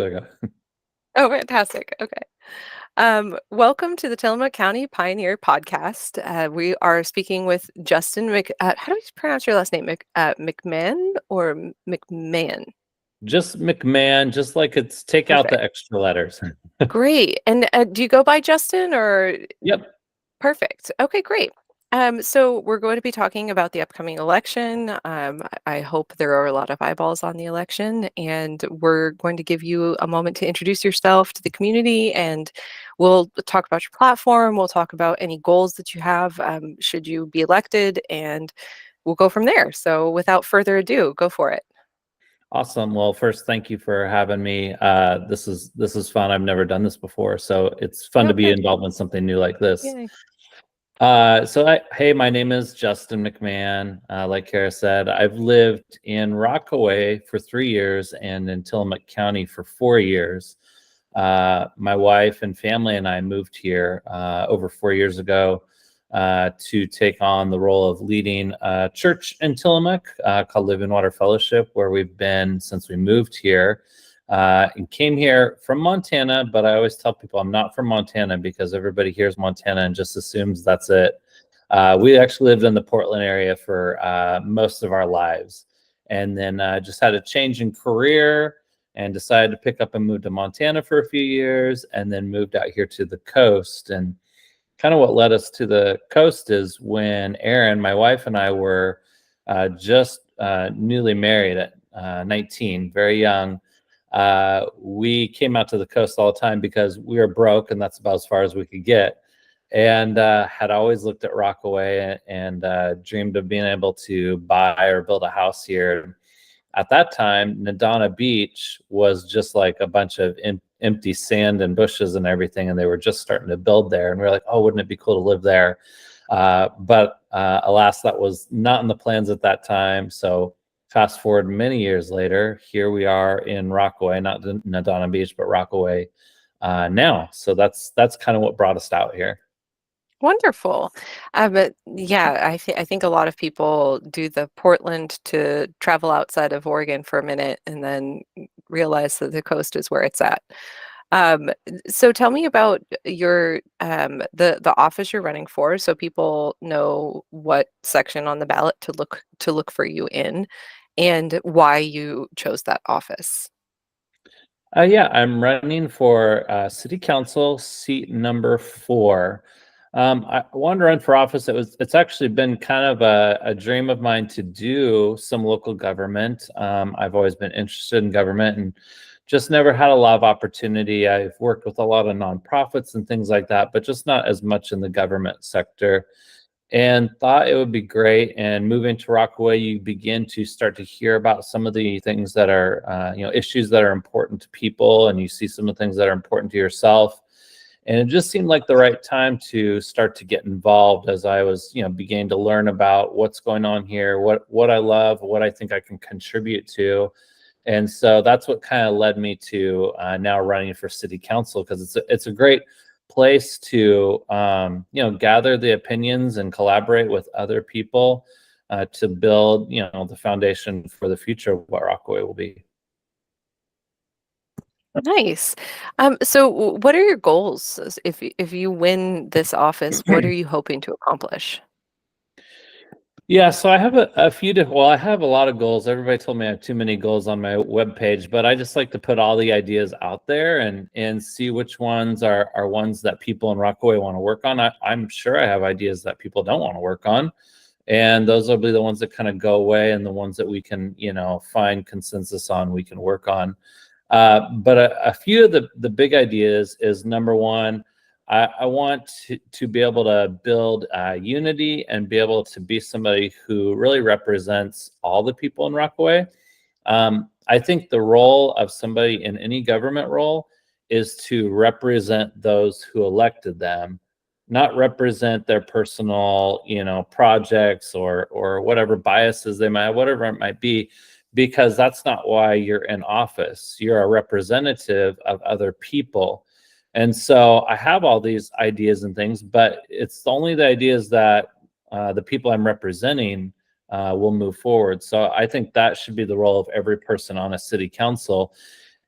Okay. Oh, fantastic. Okay. Welcome to the Tillamook County Pioneer Podcast. We are speaking with Justin how do you pronounce your last name? McMahon or McMahon? Just McMahan, just like it's take out the Perfect. extra letters. Great. And do you go by Justin or Yep. perfect? Okay, great. So we're going to be talking about the upcoming election. I hope there are a lot of eyeballs on the election, and we're going to give you a moment to introduce yourself to the community, and we'll talk about your platform. We'll talk about any goals that you have should you be elected, and we'll go from there. So without further ado, go for it. Awesome. Well, first, thank you for having me. This is fun. I've never done this before, so it's fun Oh, to be good. involved in something new like this. Yay. Hey, my name is Justin McMahon. Like Kara said, I've lived in Rockaway for 3 years and in Tillamook County for 4 years. My wife and family and I moved here over 4 years ago to take on the role of leading a church in Tillamook called Living Water Fellowship, where we've been since we moved here. And came here from Montana, but I always tell people I'm not from Montana because everybody hears Montana and just assumes that's it. We actually lived in the Portland area for most of our lives, and then just had a change in career and decided to pick up and move to Montana for a few years, and then moved out here to the coast. And kind of what led us to the coast is when Erin, my wife, and I were just newly married at 19, very young. We came out to the coast all the time because we were broke and that's about as far as we could get. And had always looked at Rockaway and dreamed of being able to buy or build a house here. At that time, Nadana Beach was just like a bunch of empty sand and bushes and everything, and they were just starting to build there. And we were like, oh, wouldn't it be cool to live there? But alas, that was not in the plans at that time. So fast forward many years later, here we are in Rockaway, not Nadana Beach, but Rockaway now. So that's kind of what brought us out here. Wonderful. But yeah, I think a lot of people do the Portland to travel outside of Oregon for a minute and then realize that the coast is where it's at. So tell me about your the office you're running for, so people know what section on the ballot to look for you in, and why you chose that office. Yeah, I'm running for city council seat number 4. I wanted to run for office. It's actually been kind of a dream of mine to do some local government. I've always been interested in government and just never had a lot of opportunity. I've worked with a lot of nonprofits and things like that, but just not as much in the government sector, and thought it would be great. And moving to Rockaway, you begin to start to hear about some of the things that are, issues that are important to people, and you see some of the things that are important to yourself. And it just seemed like the right time to start to get involved as I was, beginning to learn about what's going on here, what I love, what I think I can contribute to. And so that's what kind of led me to now running for city council, because it's a great place to gather the opinions and collaborate with other people to build the foundation for the future of what Rockaway will be. Nice. So what are your goals if you win this office? What are you hoping to accomplish? Yeah, so I have a few different, well, I have a lot of goals. Everybody told me I have too many goals on my webpage, but I just like to put all the ideas out there and see which ones are ones that people in Rockaway want to work on. I'm sure I have ideas that people don't want to work on, and those will be the ones that kind of go away, and the ones that we can, find consensus on, we can work on. But a few of the big ideas is, number one, I want to be able to build unity and be able to be somebody who really represents all the people in Rockaway. I think the role of somebody in any government role is to represent those who elected them, not represent their personal, projects or whatever biases they might have, whatever it might be, because that's not why you're in office. You're a representative of other people. And so I have all these ideas and things, but it's only the ideas that the people I'm representing will move forward. So I think that should be the role of every person on a city council.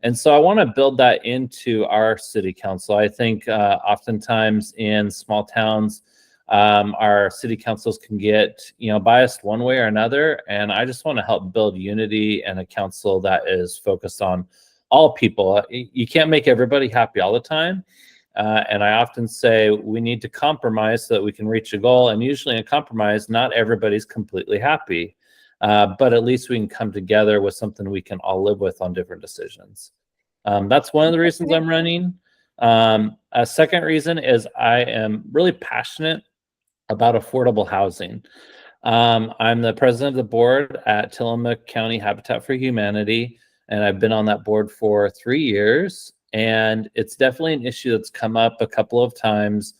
And so I want to build that into our city council. I think oftentimes in small towns, our city councils can get, biased one way or another. And I just want to help build unity and a council that is focused on all people. You can't make everybody happy all the time. And I often say we need to compromise so that we can reach a goal. And usually in a compromise, not everybody's completely happy. But at least we can come together with something we can all live with on different decisions. That's one of the reasons I'm running. A second reason is I am really passionate about affordable housing. I'm the president of the board at Tillamook County Habitat for Humanity, and I've been on that board for 3 years. And it's definitely an issue that's come up a couple of times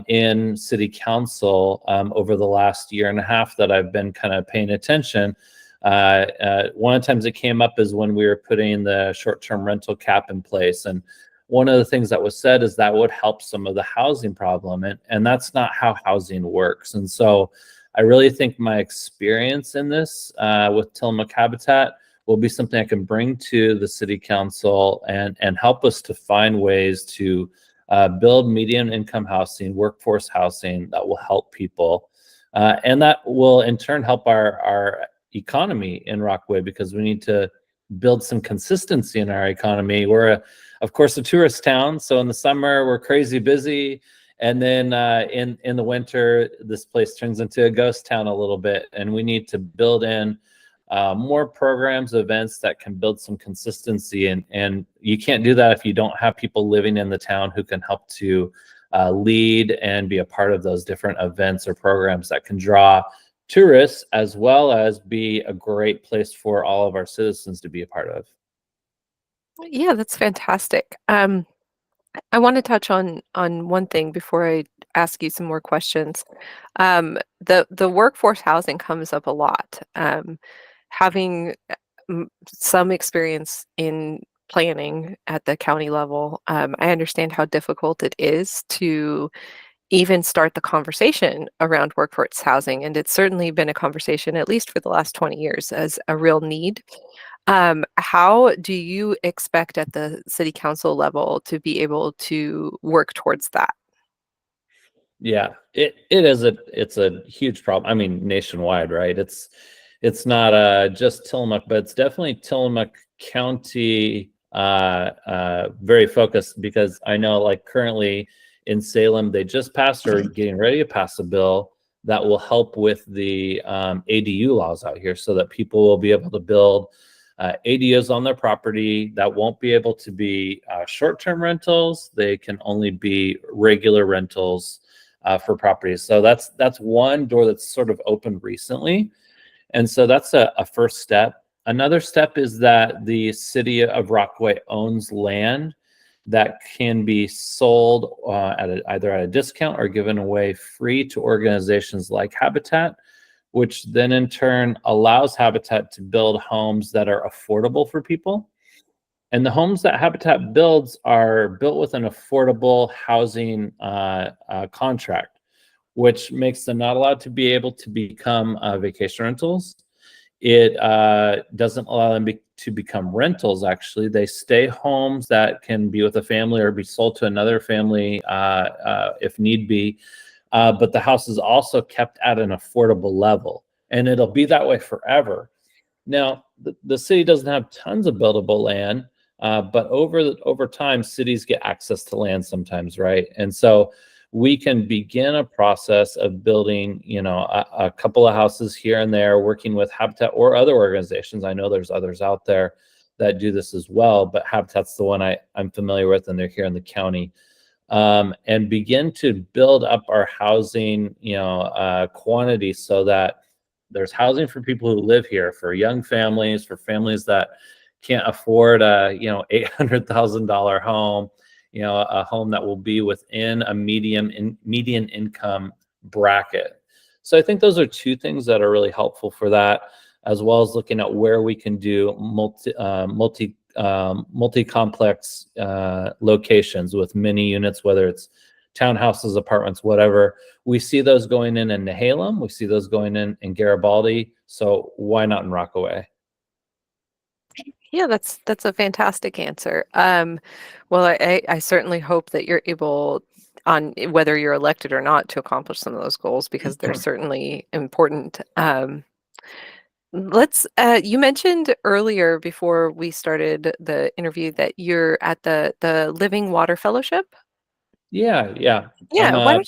in city council over the last year and a half that I've been kind of paying attention. One of the times it came up is when we were putting the short-term rental cap in place. And one of the things that was said is that would help some of the housing problem. And that's not how housing works. And so I really think my experience in this with Tillamook Habitat will be something I can bring to the city council and help us to find ways to build medium income housing, workforce housing that will help people. And that will in turn help our economy in Rockaway, because we need to build some consistency in our economy. We're, of course, a tourist town. So in the summer, we're crazy busy. And then in the winter, this place turns into a ghost town a little bit. And we need to build in more programs, events that can build some consistency. And you can't do that if you don't have people living in the town who can help to lead and be a part of those different events or programs that can draw tourists, as well as be a great place for all of our citizens to be a part of. Yeah, that's fantastic. I want to touch on one thing before I ask you some more questions. The workforce housing comes up a lot. Having some experience in planning at the county level, I understand how difficult it is to even start the conversation around workforce housing, and it's certainly been a conversation, at least for the last 20 years, as a real need. How do you expect at the city council level to be able to work towards that? Yeah, it's a huge problem. I mean, nationwide, right? It's not just Tillamook, but it's definitely Tillamook County very focused, because I know like currently in Salem, they just passed or getting ready to pass a bill that will help with the ADU laws out here, so that people will be able to build ADUs on their property that won't be able to be short-term rentals. They can only be regular rentals for properties. So that's one door that's sort of opened recently. And so that's a first step. Another step is that the city of Rockaway owns land that can be sold either at a discount or given away free to organizations like Habitat, which then in turn allows Habitat to build homes that are affordable for people. And the homes that Habitat builds are built with an affordable housing contract, which makes them not allowed to be able to become vacation rentals. It doesn't allow them to become rentals, actually. They stay homes that can be with a family or be sold to another family if need be. But the house is also kept at an affordable level, and it'll be that way forever. Now, the city doesn't have tons of buildable land, but over time, cities get access to land sometimes, right? And so we can begin a process of building, a couple of houses here and there, working with Habitat or other organizations. I know there's others out there that do this as well, but Habitat's the one I'm familiar with, and they're here in the county. And begin to build up our housing, quantity, so that there's housing for people who live here, for young families, for families that can't afford a, $800,000 home, a home that will be within a median income bracket. So I think those are two things that are really helpful for that, as well as looking at where we can do multi-complex locations with many units, whether it's townhouses, apartments, whatever. We see those going in Nehalem. We see those going in Garibaldi. So why not in Rockaway? Yeah, that's a fantastic answer. Well, I certainly hope that you're able, on whether you're elected or not, to accomplish some of those goals because they're certainly important. You mentioned earlier before we started the interview that you're at the Living Water Fellowship. Yeah, yeah. I'm Yeah, why a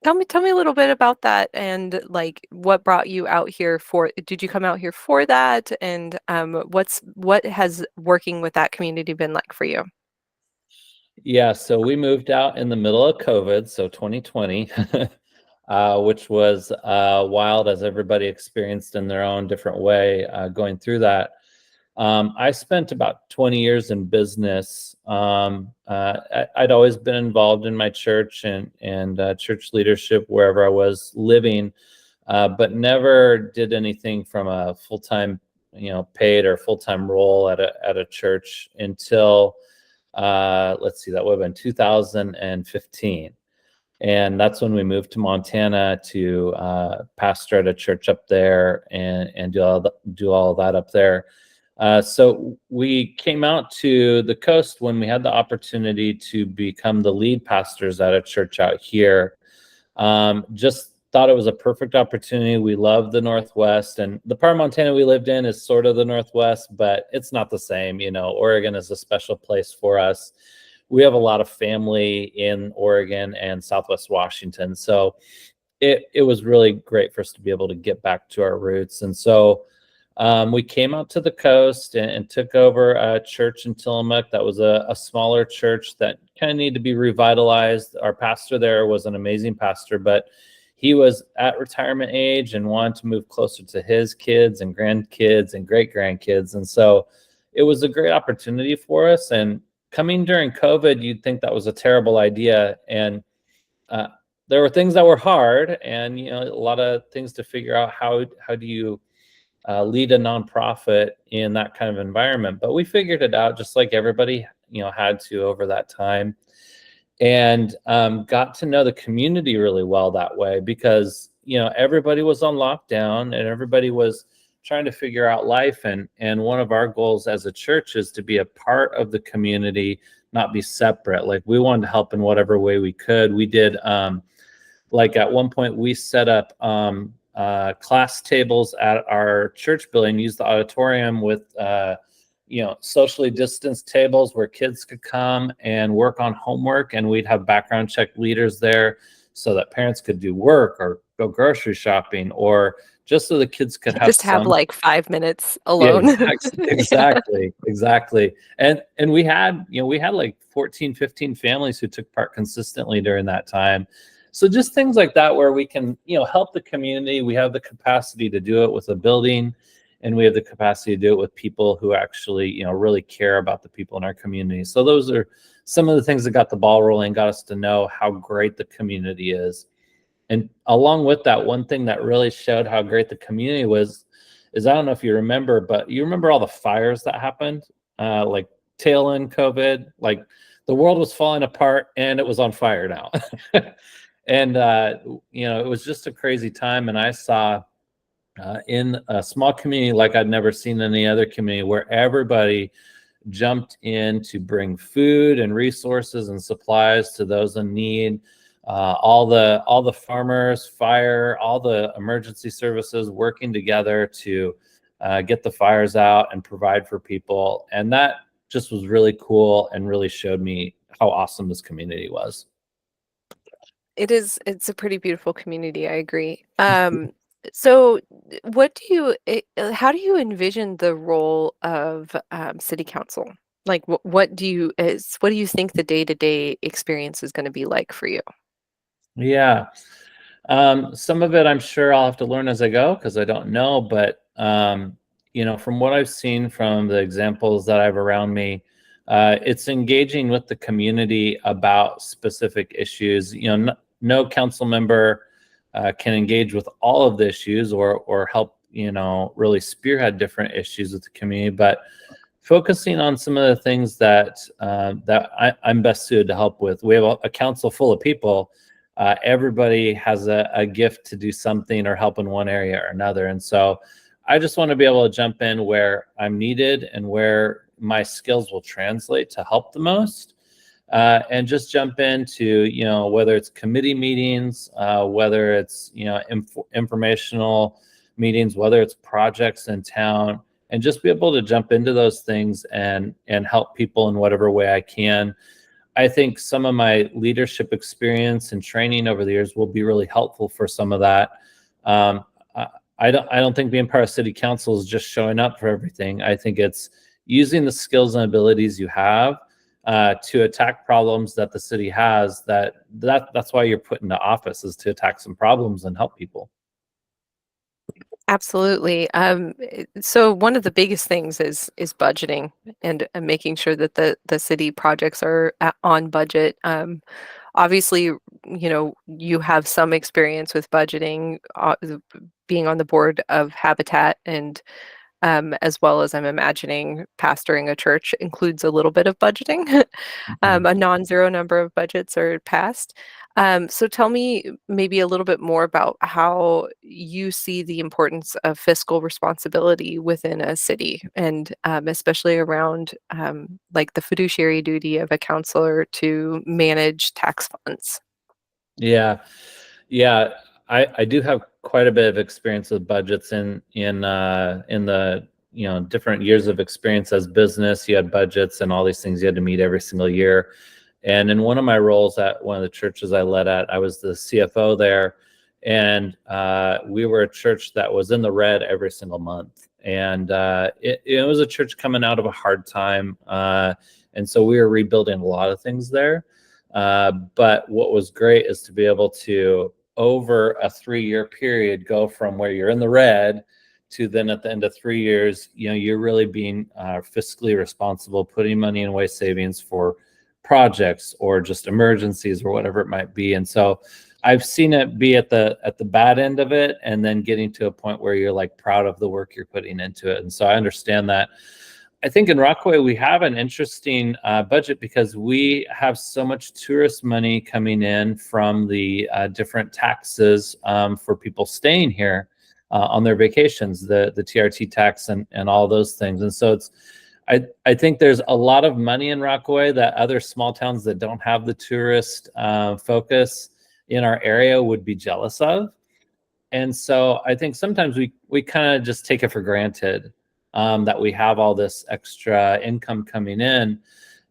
don't you tell me a little bit about that and like what brought you out here for, did you come out here for that? And what has working with that community been like for you? Yeah, so we moved out in the middle of COVID, so 2020, which was wild as everybody experienced in their own different way going through that. I spent about 20 years in business. I'd always been involved in my church and church leadership wherever I was living, but never did anything from a full-time, paid or full-time role at a church until let's see, that would have been 2015. And that's when we moved to Montana to pastor at a church up there and do all that up there. So we came out to the coast when we had the opportunity to become the lead pastors at a church out here. Just thought it was a perfect opportunity. We love the Northwest, and the part of Montana we lived in is sort of the Northwest, but it's not the same. Oregon is a special place for us. We have a lot of family in Oregon and Southwest Washington. So it was really great for us to be able to get back to our roots. And so we came out to the coast and took over a church in Tillamook that was a smaller church that kind of needed to be revitalized. Our pastor there was an amazing pastor, but he was at retirement age and wanted to move closer to his kids and grandkids and great grandkids. And so it was a great opportunity for us. And coming during COVID, you'd think that was a terrible idea. And uh, there were things that were hard and, a lot of things to figure out. How do you lead a nonprofit in that kind of environment? But we figured it out just like everybody, had to over that time, and got to know the community really well that way because, everybody was on lockdown and everybody was trying to figure out life. And one of our goals as a church is to be a part of the community, not be separate. Like, we wanted to help in whatever way we could. We did, like at one point we set up class tables at our church building, used the auditorium with socially distanced tables where kids could come and work on homework, and we'd have background check leaders there so that parents could do work or go grocery shopping, or just so the kids could have Just have some. like 5 minutes Yeah, alone. Yeah. exactly. And we had like 14, 15 families who took part consistently during that time. So just things like that where we can, help the community. We have the capacity to do it with a building, and we have the capacity to do it with people who actually, really care about the people in our community. So those are some of the things that got the ball rolling, got us to know how great the community is. And along with that, one thing that really showed how great the community was is, I don't know if you remember, but you remember all the fires that happened, like tail end COVID, like the world was falling apart and it was on fire now. And, it was just a crazy time. And I saw in a small community like I'd never seen in any other community, where everybody jumped in to bring food and resources and supplies to those in need. All the farmers, fire, all the emergency services working together to get the fires out and provide for people. And that just was really cool and really showed me how awesome this community was. It's a pretty beautiful community, I agree. So how do you envision the role of city council? Like what do you think the day-to-day experience is going to be like for you? Yeah. Some of it I'm sure I'll have to learn as I go because I don't know. But from what I've seen from the examples that I have around me, it's engaging with the community about specific issues. No council member can engage with all of the issues or help, really spearhead different issues with the community, but focusing on some of the things that I'm best suited to help with. We have a council full of people. Everybody has a gift to do something or help in one area or another. And so I just want to be able to jump in where I'm needed and where my skills will translate to help the most. And just jump into, whether it's committee meetings, whether it's, informational meetings, whether it's projects in town, and just be able to jump into those things and help people in whatever way I can. I think some of my leadership experience and training over the years will be really helpful for some of that. Um, I don't think being part of city council is just showing up for everything. I think it's using the skills and abilities you have to attack problems that the city has. That's why you're put into office, is to attack some problems and help people. Absolutely. So one of the biggest things is budgeting and making sure that the city projects are on budget. Obviously, you have some experience with budgeting, being on the board of Habitat, and as well as, I'm imagining, pastoring a church includes a little bit of budgeting. A non-zero number of budgets are passed. So tell me maybe a little bit more about how you see the importance of fiscal responsibility within a city, and especially around like the fiduciary duty of a counselor to manage tax funds. Yeah, yeah. I do have quite a bit of experience with budgets in the different years of experience as business. You had budgets and all these things you had to meet every single year. And in one of my roles at one of the churches I led at, I was the CFO there, and we were a church that was in the red every single month. And it was a church coming out of a hard time, and so we were rebuilding a lot of things there. But what was great is to be able to, over a 3-year period, go from where you're in the red to then at the end of 3 years, you're really being fiscally responsible, putting money in waste savings for projects or just emergencies or whatever it might be. And so I've seen it be at the bad end of it, and then getting to a point where you're like proud of the work you're putting into it. And so I understand that. I think in Rockaway, we have an interesting budget because we have so much tourist money coming in from the different taxes for people staying here on their vacations, the TRT tax and all those things. And so I think there's a lot of money in Rockaway that other small towns that don't have the tourist focus in our area would be jealous of. And so I think sometimes we kind of just take it for granted that we have all this extra income coming in.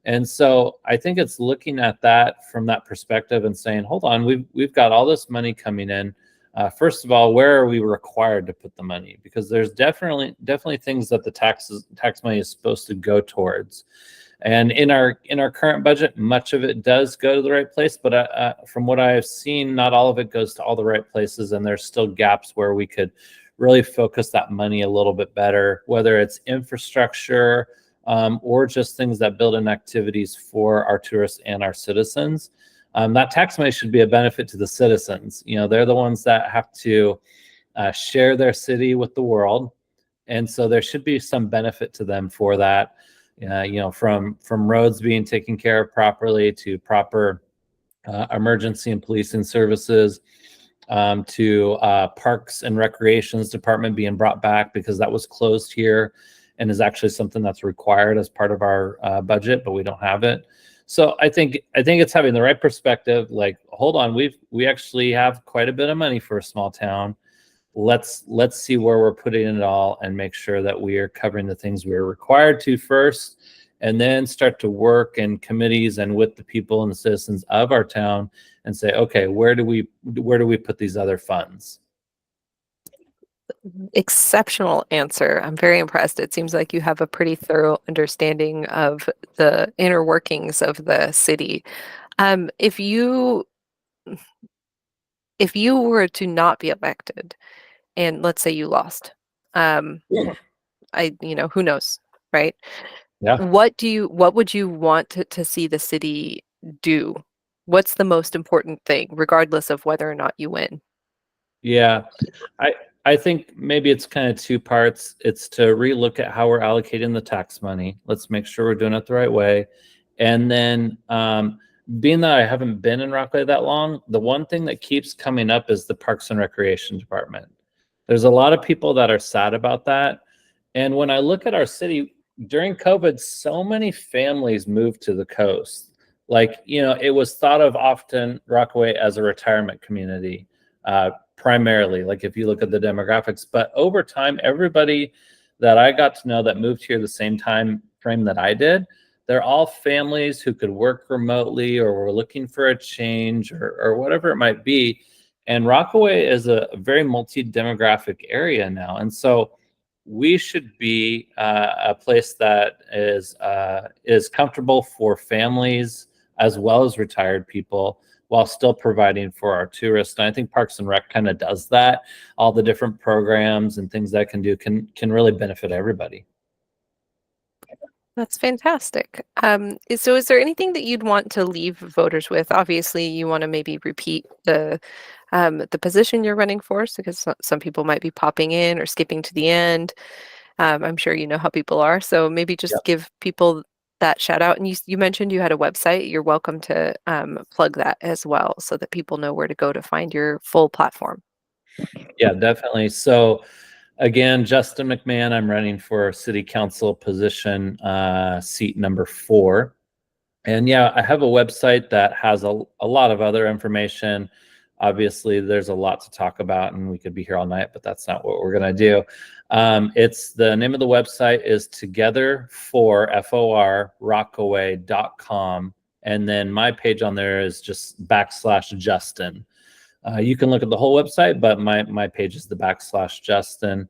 And so I think it's looking at that from that perspective and saying, hold on, we've got all this money coming in. First of all, where are we required to put the money? Because there's definitely things that the tax money is supposed to go towards. And in our current budget, much of it does go to the right place, but from what I have seen, not all of it goes to all the right places, and there's still gaps where we could really focus that money a little bit better, whether it's infrastructure or just things that build in activities for our tourists and our citizens. That tax money should be a benefit to the citizens. They're the ones that have to share their city with the world, and so there should be some benefit to them for that. From roads being taken care of properly to proper emergency and policing services, to parks and recreations department being brought back because that was closed here and is actually something that's required as part of our budget, but we don't have it. So I think it's having the right perspective. Like, hold on, we actually have quite a bit of money for a small town. Let's see where we're putting it all and make sure that we are covering the things we're required to first, and then start to work in committees and with the people and the citizens of our town and say, okay, where do we put these other funds? Exceptional answer. I'm very impressed. It seems like you have a pretty thorough understanding of the inner workings of the city. If you were to not be elected, and let's say you lost, Yeah. who knows, right? Yeah. What would you want to see the city do? What's the most important thing, regardless of whether or not you win? Yeah. I think maybe it's kind of two parts. It's to relook at how we're allocating the tax money. Let's make sure we're doing it the right way. And then being that I haven't been in Rockaway that long, the one thing that keeps coming up is the Parks and Recreation Department. There's a lot of people that are sad about that. And when I look at our city during COVID, so many families moved to the coast. Like, it was thought of often Rockaway as a retirement community, primarily, like if you look at the demographics. But over time, everybody that I got to know that moved here the same time frame that I did, they're all families who could work remotely or were looking for a change or whatever it might be. And Rockaway is a very multi-demographic area now. And so we should be a place that is comfortable for families as well as retired people, while still providing for our tourists. And I think Parks and Rec kind of does that. All the different programs and things that can do can really benefit everybody. That's fantastic. So is there anything that you'd want to leave voters with? Obviously, you want to maybe repeat the position you're running for, because some people might be popping in or skipping to the end. I'm sure you know how people are. So maybe just give people that shout out. And you mentioned you had a website. You're welcome to plug that as well, so that people know where to go to find your full platform. Yeah, definitely. So again, Justin McMahan, I'm running for city council position, seat number 4. And yeah, I have a website that has a lot of other information. Obviously, there's a lot to talk about, and we could be here all night, but that's not what we're going to do. It's the name of the website is Together for FOR Rockaway.com. And then my page on there is just /Justin. You can look at the whole website, but my page is the /Justin.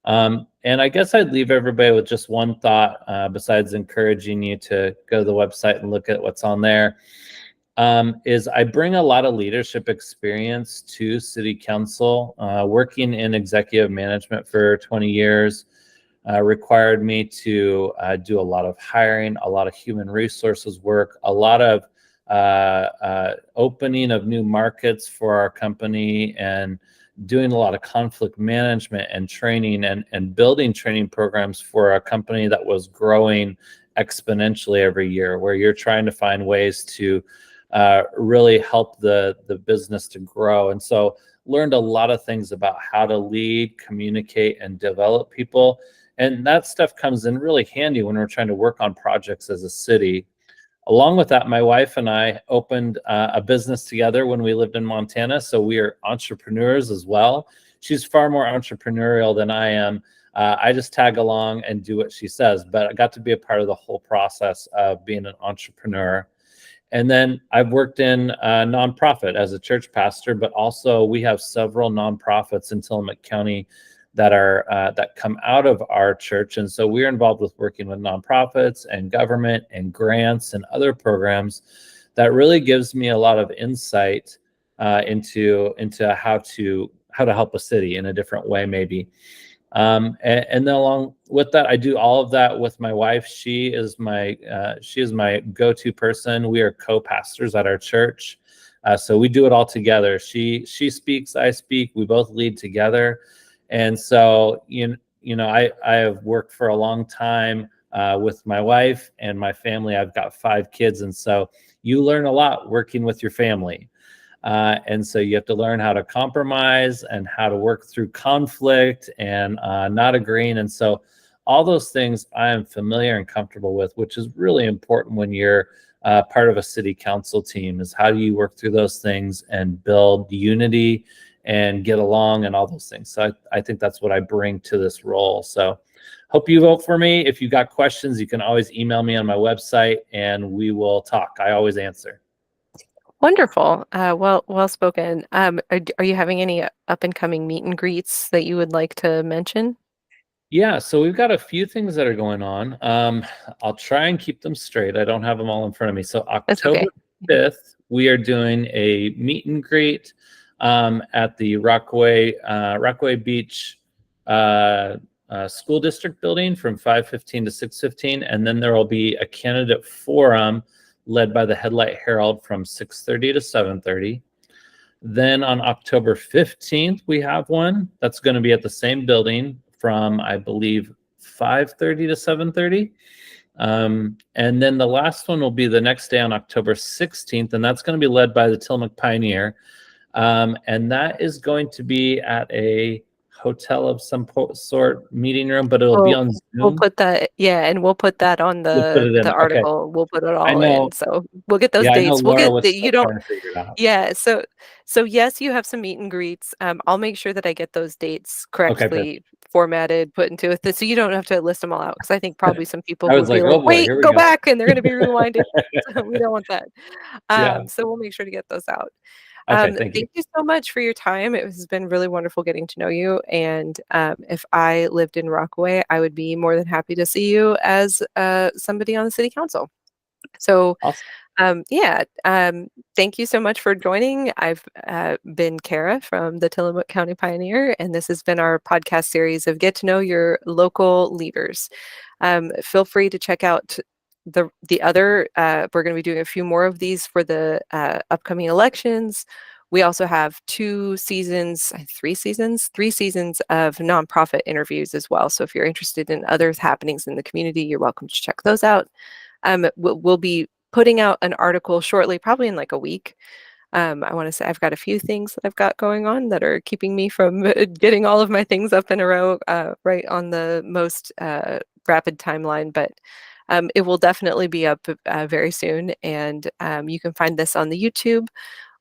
And I guess I'd leave everybody with just one thought, besides encouraging you to go to the website and look at what's on there, is I bring a lot of leadership experience to city council. Working in executive management for 20 years required me to do a lot of hiring, a lot of human resources work, a lot of opening of new markets for our company, and doing a lot of conflict management and training and building training programs for a company that was growing exponentially every year, where you're trying to find ways to really help the business to grow. And so learned a lot of things about how to lead, communicate, and develop people. And that stuff comes in really handy when we're trying to work on projects as a city. Along with that, my wife and I opened a business together when we lived in Montana. So we are entrepreneurs as well. She's far more entrepreneurial than I am. I just tag along and do what she says, but I got to be a part of the whole process of being an entrepreneur. And then I've worked in a nonprofit as a church pastor, but also we have several nonprofits in Tillamook County that come out of our church. And so we're involved with working with nonprofits and government and grants and other programs. That really gives me a lot of insight into how to help a city in a different way, maybe. And then along with that, I do all of that with my wife. She is my go-to person. We are co-pastors at our church. So we do it all together. She speaks, I speak, we both lead together. And so, I have worked for a long time with my wife and my family. I've got 5 kids. And so you learn a lot working with your family. And so you have to learn how to compromise and how to work through conflict and not agreeing. And so all those things I am familiar and comfortable with, which is really important when you're part of a city council team, is how do you work through those things and build unity and get along and all those things. So I think that's what I bring to this role. So hope you vote for me. If you got questions, you can always email me on my website and we will talk. I always answer. Wonderful. Well spoken. Are you having any up and coming meet and greets that you would like to mention? Yeah, so we've got a few things that are going on. I'll try and keep them straight. I don't have them all in front of me. So That's October okay. 5th, we are doing a meet and greet at the Rockaway Beach School District building from 5:15 to 6:15, and then there will be a candidate forum led by the Headlight Herald from 6:30 to 7:30. Then on October 15th, we have one that's going to be at the same building from, I believe, 5:30 to 7:30. And then the last one will be the next day on October 16th, and that's going to be led by the Tillamook Pioneer. And that is going to be at a hotel of some sort, meeting room, but it'll be We'll on we'll Zoom. put that, yeah, and we'll put that on We'll put it the in. Okay. article. We'll put it I all know. in. So we'll get those Yeah, I know dates. We'll Laura get was the still you don't trying to figure it out. yeah, so yes, you have some meet and greets. I'll make sure that I get those dates Okay, perfect. correctly formatted, put into it, so you don't have to list them all out. Because I think probably some people I would was be like, like, oh boy, "Wait, here we go go. back," and they're gonna be rewinding. So we don't want that. Yeah. So we'll make sure to get those out. Okay, thank you. Thank you so much for your time. It has been really wonderful getting to know you. And if I lived in Rockaway, I would be more than happy to see you as somebody on the city council. So, Awesome. yeah, thank you so much for joining. I've been Kara from the Tillamook County Pioneer, and this has been our podcast series of Get to Know Your Local Leaders. Feel free to check out the other. We're going to be doing a few more of these for the upcoming elections. We also have 3 seasons of nonprofit interviews as well. So if you're interested in other happenings in the community, you're welcome to check those out. We'll be putting out an article shortly, probably in like a week. I want to say I've got a few things that I've got going on that are keeping me from getting all of my things up in a row right on the most rapid timeline, but it will definitely be up very soon. And you can find this on the YouTube,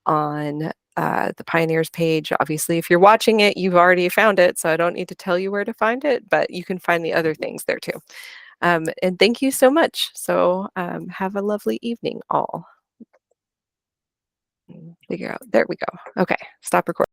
on the Pioneers page. Obviously, if you're watching it, you've already found it, so I don't need to tell you where to find it, but you can find the other things there too. And thank you so much. So have a lovely evening, all. Figure out. There we go. Okay, stop recording.